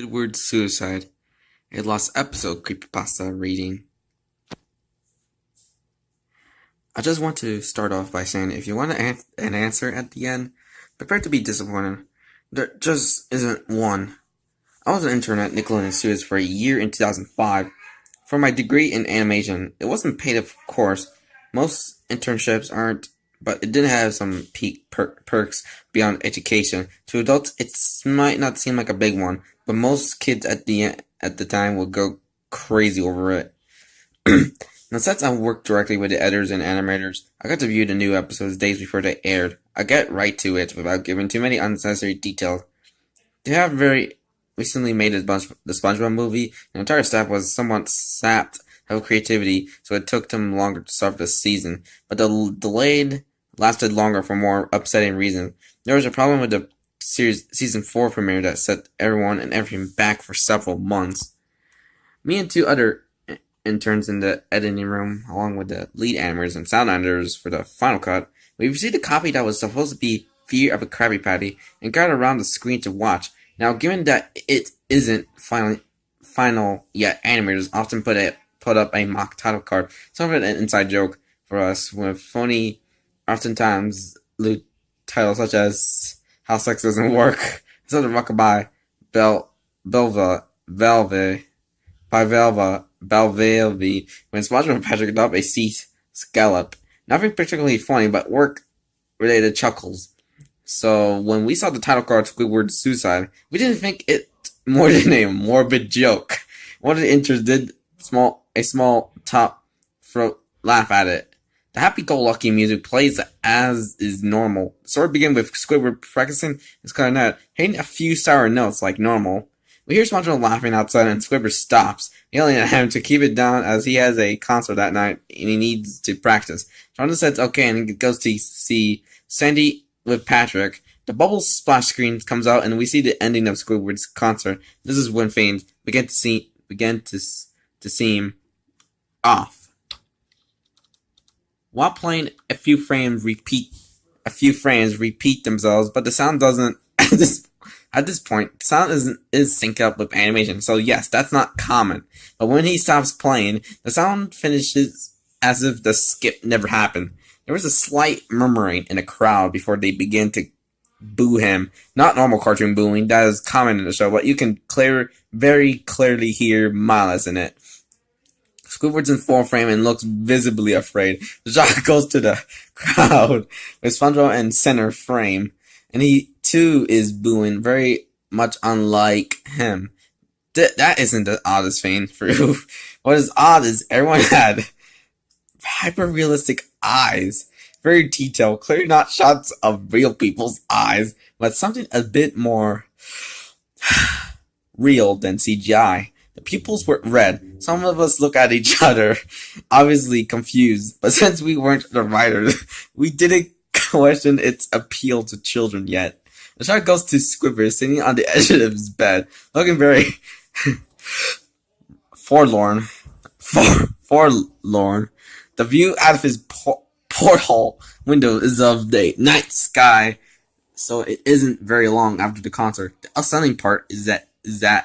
Squidward suicide. A lost episode creepypasta reading. I just want to start off by saying if you want an answer at the end, prepare to be disappointed. There just isn't one. I was an intern at Nickelodeon Studios for a year in 2005. For my degree in animation, it wasn't paid, of course. Most internships aren't, but it did have some peak perks beyond education. To adults, it might not seem like a big one, but most kids at the time would go crazy over it. Now, since I worked directly with the editors and animators, I got to view the new episodes days before they aired. I get right to it without giving too many unnecessary details. They have very recently made the SpongeBob movie. The entire staff was somewhat sapped of creativity, so it took them longer to start the season. But the delayed lasted longer for more upsetting reasons. There was a problem with the series season 4 premiere that set everyone and everything back for several months. Me and two other interns in the editing room, along with the lead animators and sound editors for the final cut, we received a copy that was supposed to be Fear of a Krabby Patty and got around the screen to watch. Now, given that it isn't final yet, animators often put up a mock title card, some of it an inside joke for us, with phony, oftentimes lewd titles such as How Sex Doesn't Work, instead of Rockabye, Belva, by Belvelvi, when SpongeBob and Patrick adopt a sea scallop. Nothing particularly funny, but work-related chuckles. So, when we saw the title card Squidward's Suicide, we didn't think it more than a morbid joke. One of the interns did a small top throat laugh at it. The happy-go-lucky music plays as is normal. The story begins with Squidward practicing his clarinet, hitting a few sour notes like normal. We hear SpongeBob laughing outside and Squidward stops, yelling at him to keep it down as he has a concert that night and he needs to practice. Jonathan says okay and he goes to see Sandy with Patrick. The bubble splash screen comes out and we see the ending of Squidward's concert. This is when things begin to seem off. While playing, a few frames repeat themselves, but the sound doesn't. At this point, sound is synced up with animation, so yes, that's not common. But when he stops playing, the sound finishes as if the skip never happened. There was a slight murmuring in the crowd before they begin to boo him. Not normal cartoon booing, that is common in the show, but you can very clearly hear malice in it. Squidward's in full frame and looks visibly afraid. The shot goes to the crowd with SpongeBob in center frame, and he too is booing, very much unlike him. That isn't the oddest thing for you. What is odd is everyone had hyper-realistic eyes. Very detailed, clearly not shots of real people's eyes, but something a bit more real than CGI. The pupils were red. Some of us look at each other, obviously confused, but since we weren't the writers, we didn't question its appeal to children yet. The shot goes to Squidward sitting on the edge of his bed, looking very forlorn. The view out of his porthole window is of the night sky, so it isn't very long after the concert. The outstanding part is that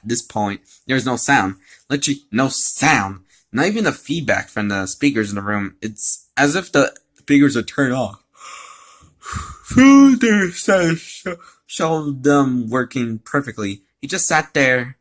this point, there's no sound. Literally no sound. Not even the feedback from the speakers in the room. It's as if the speakers are turned off. Showed them working perfectly. He just sat there,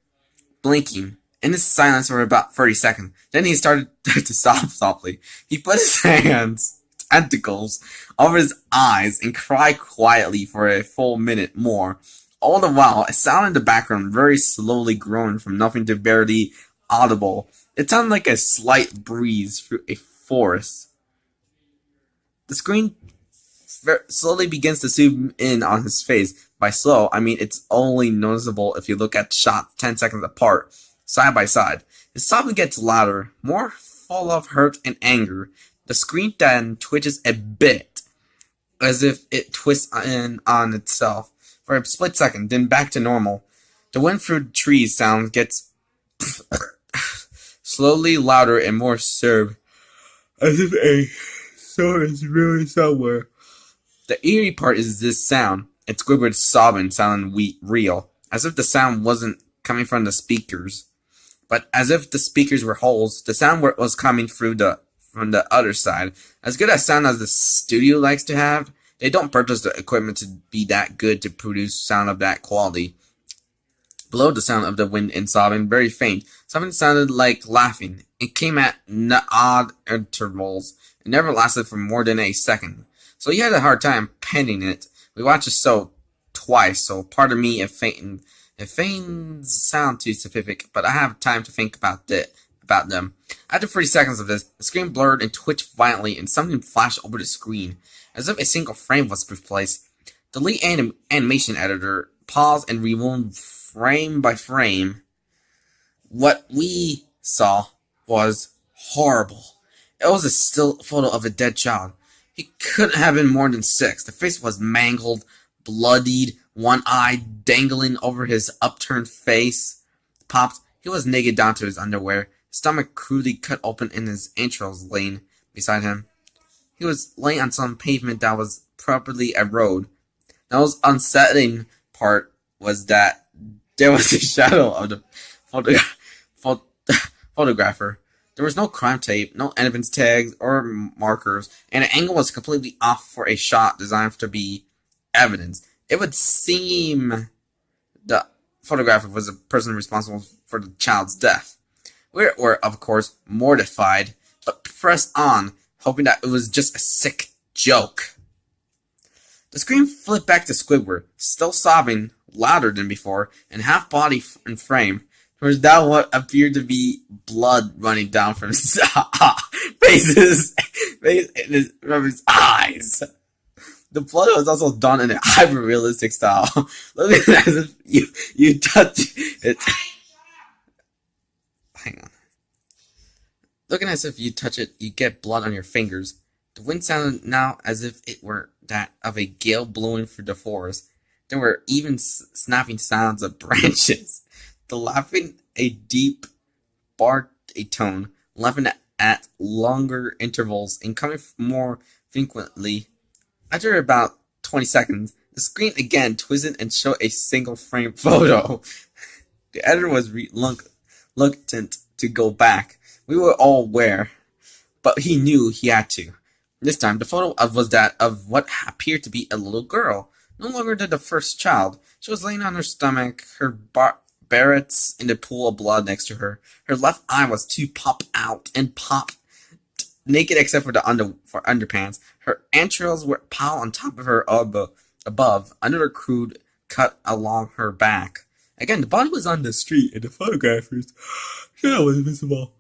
blinking, in his silence for about 30 seconds. Then he started to sob softly. He put his tentacles over his eyes and cried quietly for a full minute more. All the while, a sound in the background very slowly growing from nothing to barely audible. It sounded like a slight breeze through a forest. The screen slowly begins to zoom in on his face. By slow, I mean it's only noticeable if you look at shots 10 seconds apart, side by side. His sobbing gets louder, more full of hurt and anger. The screen then twitches a bit, as if it twists in on itself for a split second, then back to normal. The wind through the trees sound gets slowly louder and more disturbed, as if a storm is brewing somewhere. The eerie part is this sound. It's Squidward sobbing sounding real, as if the sound wasn't coming from the speakers. But as if the speakers were holes, the sound was coming through from the other side. As good a sound as the studio likes to have, they don't purchase the equipment to be that good to produce sound of that quality. Below the sound of the wind and sobbing, very faint, something sounded like laughing. It came at odd intervals. It never lasted for more than a second. So he had a hard time penning it. We watched the show twice, so pardon me if feigns sound too specific, but I have time to think about them. After 30 seconds of this, the screen blurred and twitched violently, and something flashed over the screen, as if a single frame was replaced. The lead animation editor paused and rewound frame by frame. What we saw was horrible. It was a still photo of a dead child. He couldn't have been more than 6. The face was mangled, bloodied, one eye dangling over his upturned face. Popped. He was naked down to his underwear, his stomach crudely cut open and his entrails laying beside him. He was laying on some pavement that was properly a road. The most unsettling part was that there was a shadow of the photographer. There was no crime tape, no evidence tags or markers, and the angle was completely off for a shot designed to be evidence. It would seem the photographer was the person responsible for the child's death. We were, of course, mortified, but pressed on, hoping that it was just a sick joke. The screen flipped back to Squidward, still sobbing, louder than before, and half body and frame. There was now what appeared to be blood running down from his from his eyes. The blood was also done in a hyper-realistic style. Looking as if you touch it. Hang on. Looking as if you touch it, you get blood on your fingers. The wind sounded now as if it were that of a gale blowing through the forest. There were even snapping sounds of branches. The laughing, a deep baritone, laughing at longer intervals and coming more frequently. After about 20 seconds, the screen again twisted and showed a single frame photo. The editor was reluctant to go back. We were all aware, but he knew he had to. This time, the photo was that of what appeared to be a little girl, no longer the first child. She was laying on her stomach, her barrettes in the pool of blood next to her. Her left eye was to pop out and popped naked except for the underpants. Her entrails were piled on top of her above, under a crude cut along her back. Again, the body was on the street, and the photographer's shadow was visible.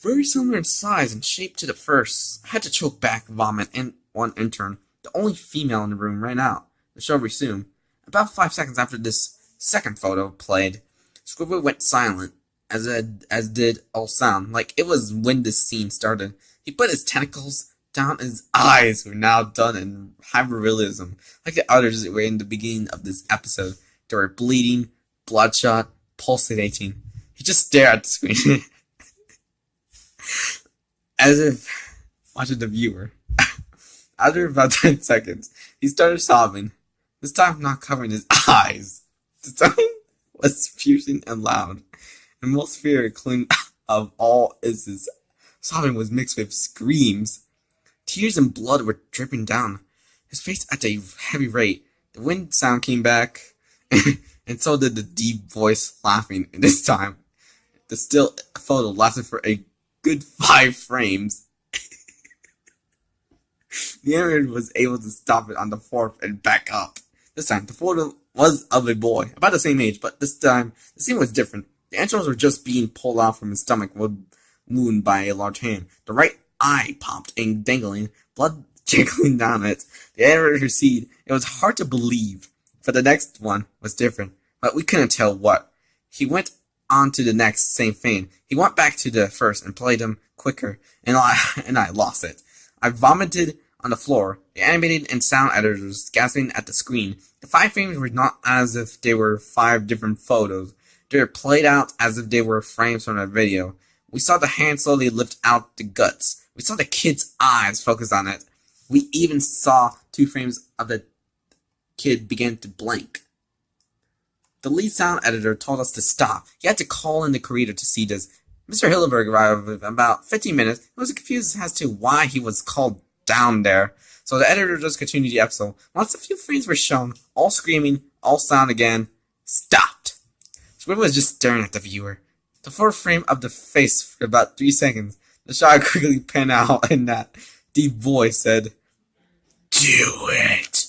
Very similar in size and shape to the first. I had to choke back vomit, and one intern, the only female in the room, ran out. The show resumed. About 5 seconds after this second photo played, Squidward went silent, as did all sound, like it was when this scene started. He put his tentacles down, and his eyes were now done in hyperrealism, like the others that were in the beginning of this episode. They were bleeding, bloodshot, pulsating. He just stared at the screen, as if watching the viewer. After about 10 seconds, he started sobbing, this time not covering his eyes. The tone was piercing and loud, and most fearing of all is his sobbing was mixed with screams. Tears and blood were dripping down his face at a heavy rate. The wind sound came back, and so did the deep voice laughing. And this time, the still photo lasted for a good 5 frames. The animator was able to stop it on the 4th and back up. This time, the photo was of a boy, about the same age, but this time, the scene was different. The entrails were just being pulled out from his stomach wound by a large hand. The right eye popped and dangling, blood trickling down it. The animator proceeded. It was hard to believe, but the next one was different, but we couldn't tell what. He went on to the next, same thing. He went back to the first and played them quicker, and I lost it. I vomited on the floor, the animated and sound editors gasping at the screen. The 5 frames were not as if they were 5 different photos. They were played out as if they were frames from a video. We saw the hand slowly lift out the guts. We saw the kid's eyes focus on it. We even saw 2 frames of the kid begin to blink. The lead sound editor told us to stop. He had to call in the creator to see this. Mr. Hillenberg arrived in about 15 minutes. He was confused as to why he was called down there. So the editor just continued the episode. Once a few frames were shown, all screaming, all sound again, stopped. Squidward was just staring at the viewer. The fourth frame of the face for about 3 seconds. The shot quickly panned out and that deep voice said, "Do it."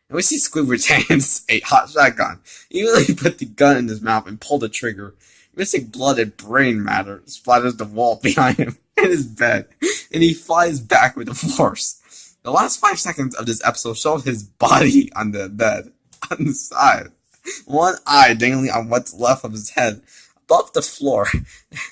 And we see Squidward's hands, a hot shotgun. He immediately put the gun in his mouth and pulled the trigger. Missing blood and brain matter splatters the wall behind him and his bed, and he flies back with a force. The last 5 seconds of this episode showed his body on the bed, on the side, one eye dangling on what's left of his head, above the floor,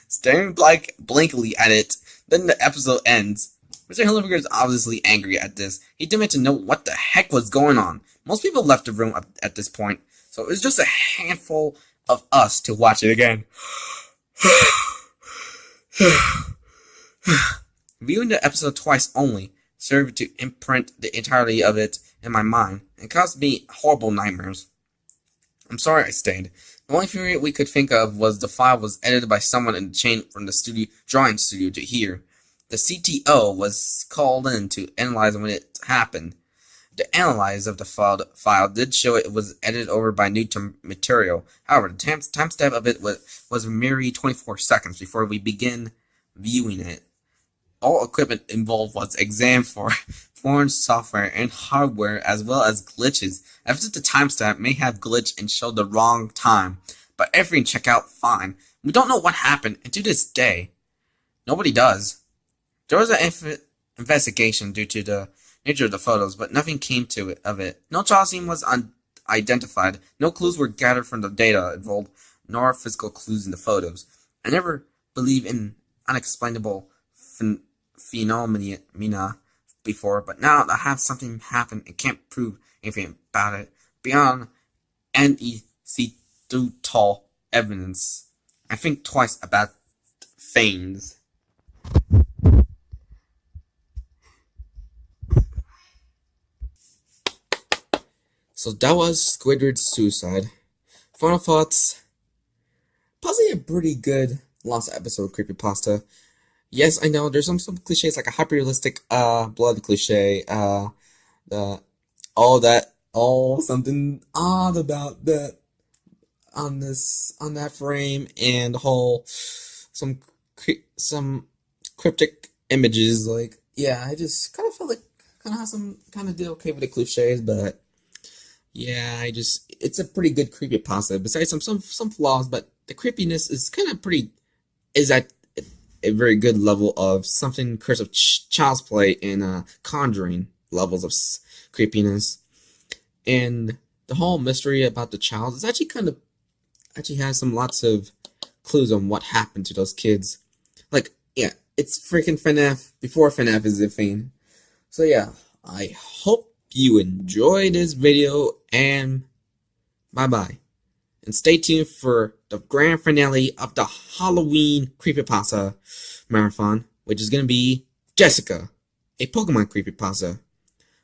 staring blankly at it. Then the episode ends. Mr. Hillenberger is obviously angry at this. He demanded to know what the heck was going on. Most people left the room at this point, so it was just a handful of us to watch it again. Viewing the episode twice only served to imprint the entirety of it in my mind and caused me horrible nightmares. I'm sorry I stayed. The only theory we could think of was the file was edited by someone in the chain from the drawing studio to here. The CTO was called in to analyze when it happened. The analyze of the file did show it was edited over by new material. However, the timestamp of it was merely 24 seconds before we begin viewing it. All equipment involved was examined for foreign software and hardware as well as glitches. After the timestamp may have glitched and showed the wrong time, but everything checked out fine. We don't know what happened, and to this day, nobody does. There was an investigation due to the nature of the photos, but nothing came of it. No child scene was unidentified. No clues were gathered from the data involved, nor physical clues in the photos. I never believed in unexplainable phenomena before, but now I have something happen and can't prove anything about it beyond anecdotal evidence. I think twice about things. So that was Squidward's suicide. Final thoughts. Possibly a pretty good last episode of Creepypasta. Yes, I know there's some cliches like a hyper-realistic blood cliche, something odd about that on that frame, and the whole some cryptic images. Like, yeah, I just kind of felt like did okay with the cliches, but yeah, it's a pretty good creepypasta. Besides some flaws, but the creepiness is is at a very good level of something Curse of Child's Play and Conjuring levels of creepiness. And the whole mystery about the child is actually has lots of clues on what happened to those kids. Like, yeah, it's freaking FNAF before FNAF is a thing. So yeah, I hope you enjoyed this video, and bye-bye. And stay tuned for the grand finale of the Halloween Creepypasta Marathon, which is going to be Jessica, a Pokemon Creepypasta.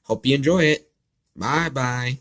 Hope you enjoy it. Bye-bye.